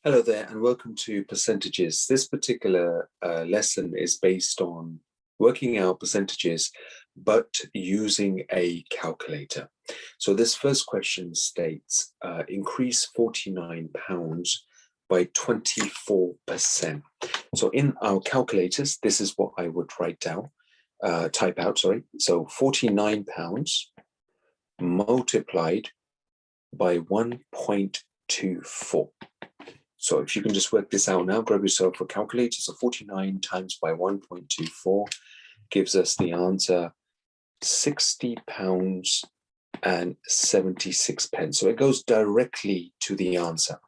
Hello there and welcome to percentages. This particular lesson is based on working out percentages but using a calculator. So this first question states increase £49 by 24%. So in our calculators, this is what I would type out. So £49 multiplied by 1.24. So if you can just work this out now, grab yourself a calculator. So 49 times by 1.24 gives us the answer £60.76. So it goes directly to the answer.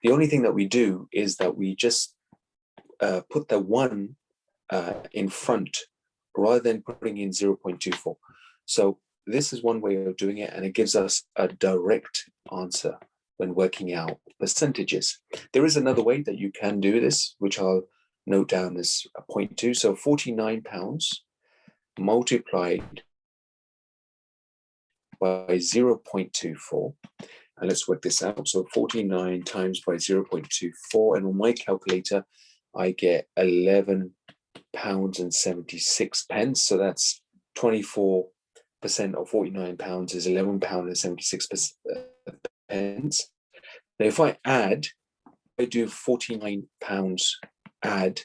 The only thing that we do is that we just put the 1 in front rather than putting in 0.24. So this is one way of doing it, and it gives us a direct answer when working out percentages. There is another way that you can do this, which I'll note down as a point 2. So £49 multiplied by 0.24. And let's work this out. So 49 times by 0.24. And on my calculator, I get £11.76. So that's 24% of £49 is £11.76. Now, if I do £49 add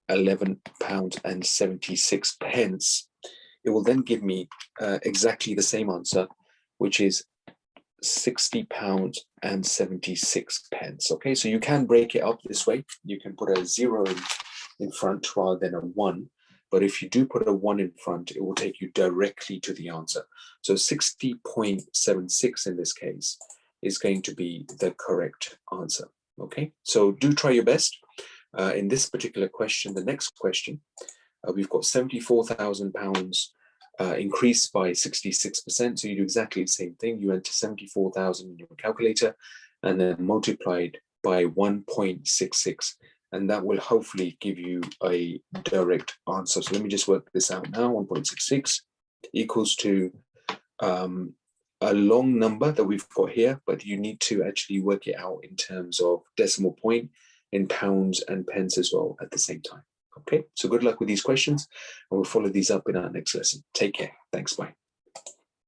£11.76, it will then give me exactly the same answer, which is £60.76. Okay, so you can break it up this way. You can put a 0 in front rather than a 1. But if you do put a 1 in front, it will take you directly to the answer. So 60.76 in this case is going to be the correct answer. Okay, so do try your best. In this particular question, the next question, we've got £74,000 increased by 66%. So you do exactly the same thing. You enter 74,000 in your calculator and then multiplied by 1.66. And that will hopefully give you a direct answer. So let me just work this out now. 1.66 equals to a long number that we've got here, but you need to actually work it out in terms of decimal point, in pounds and pence as well at the same time. Okay, so good luck with these questions, and we'll follow these up in our next lesson. Take care. Thanks. Bye.